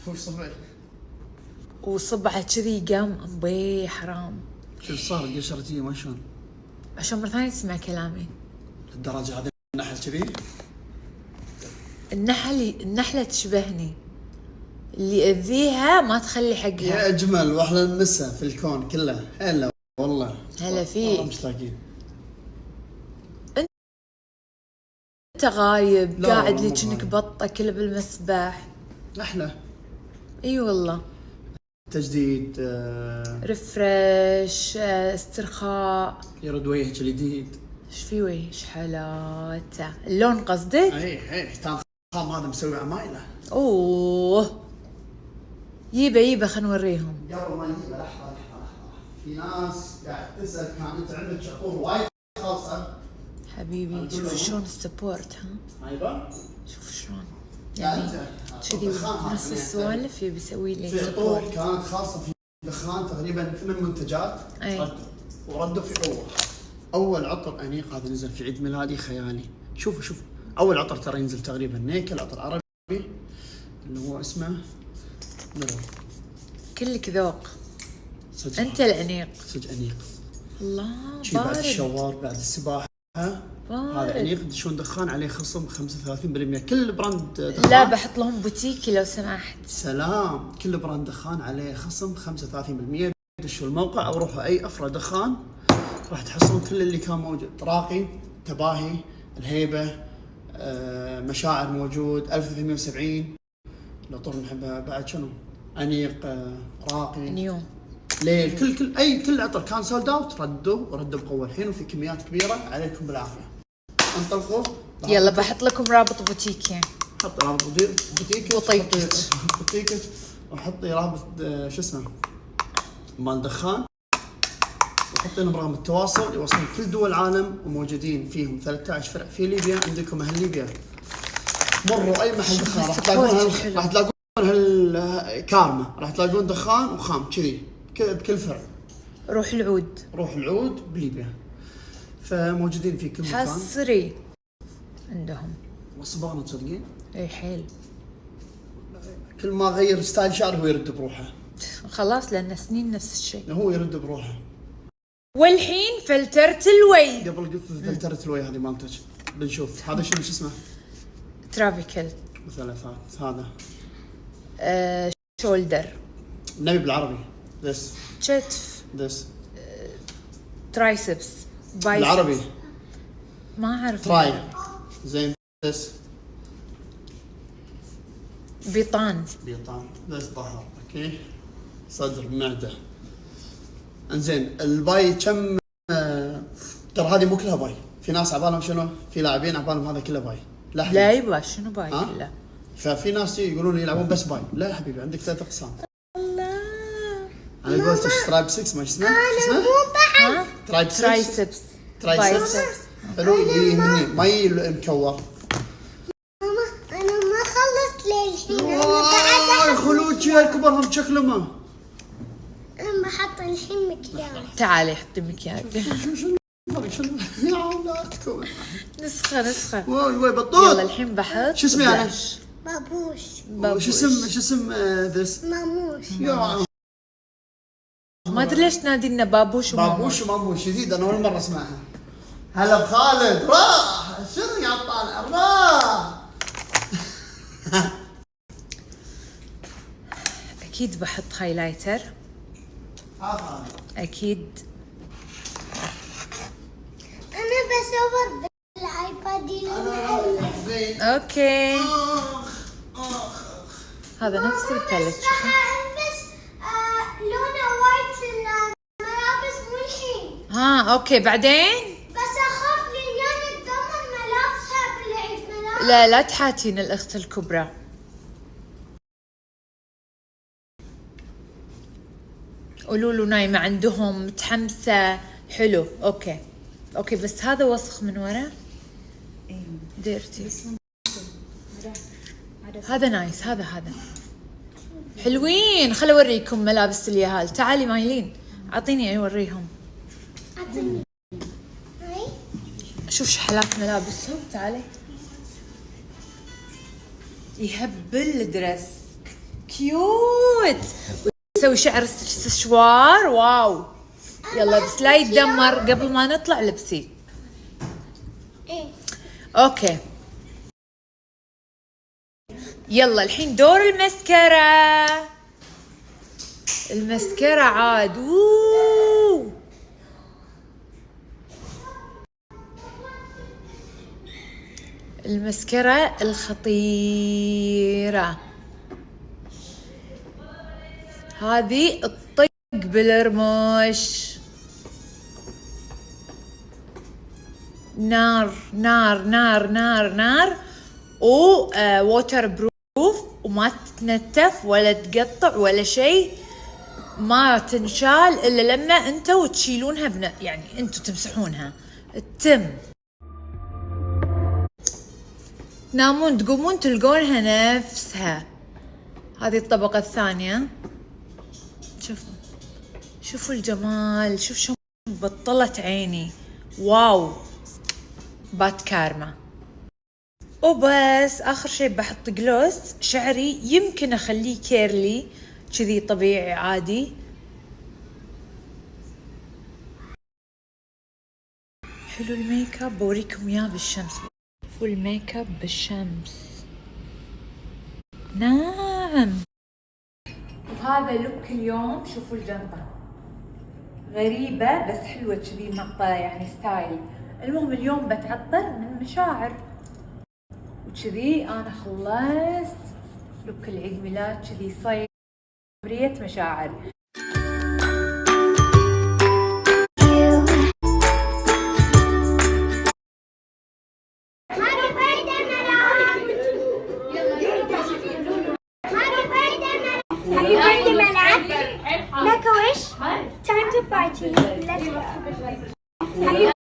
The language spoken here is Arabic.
شوف صبعي وصبعه كذي قام بي حرام. شوف صار قشرتي ما شلون عشان مرة ثانية تسمع كلامي. للدرجة هذه النحل كذي؟ النحلة تشبهني، اللي يأذيها ما تخلي حقها. هي أجمل وأحلى النساء في الكون كله. هلا والله. هلا فيك. مشتاقين. انت غايب قاعد لي كأنك بطة كله بالمسبح. أحلى. اي والله. تجديد ريفرش استرخاء. يرد وجهك الجديد. ايش في وجه؟ ايش حالاته؟ اللون قصدك؟ اي كان خام هذا مسوي عمايله. اوه يبا خلينا نوريهم. قبل ما نجيبه لحظه في ناس قاعد تسال كان انت عندك عطور وايد خالصه حبيبي. شوف شلون السبورت. ها ايوه شوف شلون يعني كذي نفس السوالف يبي يسوي لي في عطور كانت خاصه في دخان تقريبا 8 منتجات وردوا في اول عطر انيق هذا نزل في عيد ميلادي خيالي. شوفوا اول عطر ترى ينزل تقريبا نيكل عطر عربي اللي هو اسمه نرو. كلك ذوق انت الانيق. صدق انيق. الله بارد. بعد الشاور بعد السباحه هذا انيق. تدشون دخان عليه خصم 35%. كل براند دخان. لا بحط لهم بوتيكي لو سمحت. سلام. كل براند دخان عليه خصم 35%. دشوا الموقع او روحوا اي افرع دخان راح تحصلون كل اللي كان موجود. راقي، تباهي، الهيبه، مشاعر موجود، 1370. العطور نحبها بعد شنو؟ انيق، راقي، نيو، ليل. كل عطر كان سولد اوت ردوا بقوه الحين وفي كميات كبيره. عليكم بالعافيه. انطلقوا. يلا بحط لكم رابط بوتيكي. حطي رابط بوتيكي بوتيكي وحطي رابط شو اسمه مال دخان وحطي لهم رقم التواصل يوصلون كل دول العالم وموجودين فيهم 13 فرع في ليبيا. عندكم اهل ليبيا مروا اي محل دخان راح تلاقون هالكارما. راح تلاقون دخان وخام كذي بكل فرع. روح العود بليبيا. فموجودين في كل مكان. حصري عندهم. وصبانا تصدقين؟ اي حيل. كل ما غير ستايل شعر هو يرد بروحه. خلاص لأن سنين نفس الشيء. هو يرد بروحه. والحين فلترت الوي. قبل قلت فلترت الوي هذه مالتك. بنشوف هذا شو اسمه؟ ترافيكال مثلثات. هذا شولدر. نبي بالعربي. ذس كتف. ذس ترايسبس. بالعربي ما اعرف. تراي. زين. ذس بيطان. ذس ظهر. اوكي. صدر معده. انزين الباي كم؟ ترى هذه مو كلها باي. في ناس عبالهم شنو؟ في لاعبين عبالهم هذا كله باي. لا يبا شنو باي كله؟ ففي ناس يقولون يلعبون بس باي. لا يا حبيبي عندك 3 اقسام. الله. انا قلت ترايب 6 ما اسمه؟ ترايب 6. ترايسبس. حلو. يجي هني ما يجي مكور. ماما انا ما خلصت للحين. انا خلود كبرهم شكلهم. انا بحط الحين مكياج. تعالي حطي مكياج. شنو يا اولادكم نسخة. واي بطول. يلا الحين بحط. شو اسمي انا؟ بابوش. شو اسم ذس؟ ماموش. يا ما ادري ليش نادينا بابوش وماموش جديد. انا اول مره اسمعها. هلا بخالد. راح شنو يا طالع راح. اكيد بحط هايلايتر. اكيد. انا بصور بالايباد. اوكي. هذا نفس الباليت. بس لونه وايت. الملابس مو الحين. اوكي بعدين. بس اخاف ليان تضمن ملابسها بالعيد ميلاد. لا تحاتين الاخت الكبرى. قولوا له نايمه عندهم متحمسه. حلو. اوكي بس هذا وسخ من ورا. ديرتي. هذا نايس. هذا حلوين. خل اوريكم ملابس اليهال. تعالي مايلين اعطيني اوريهم. شوف شحلات ملابسهم. تعالي يهبل الدرس كيوت، ويسوي شعر سشوار. واو. يلا بس لا يتدمر قبل ما نطلع لبسي. ايه اوكي يلا الحين دور المسكرة. المسكرة عاد المسكرة الخطيرة هذه الطق بالرموش. نار نار نار نار نار، ووتر بروف، وما تتنتف ولا تقطع ولا شيء، ما تنشال الا لما انتوا تشيلونها يعني انتوا تمسحونها. التم تنامون تقومون تلقونها نفسها. هذه الطبقة الثانية. شوفوا الجمال، شوف بطلت عيني. واو بات كارما. وبس اخر شيء بحط جلوس. شعري يمكن اخليه كيرلي كذي طبيعي عادي. حلو الميك اب، بوريكم اياه بالشمس. فول ميك اب بالشمس. نعم. وهذا لوك اليوم. شوفوا الجنطة غريبة بس حلوة كذي، نقطة يعني ستايل. المهم اليوم بتعطر من مشاعر وكذي. انا خلصت لوك العيد ميلاد كذي صيف برية مشاعر. Make a wish. Time to party. Let's go.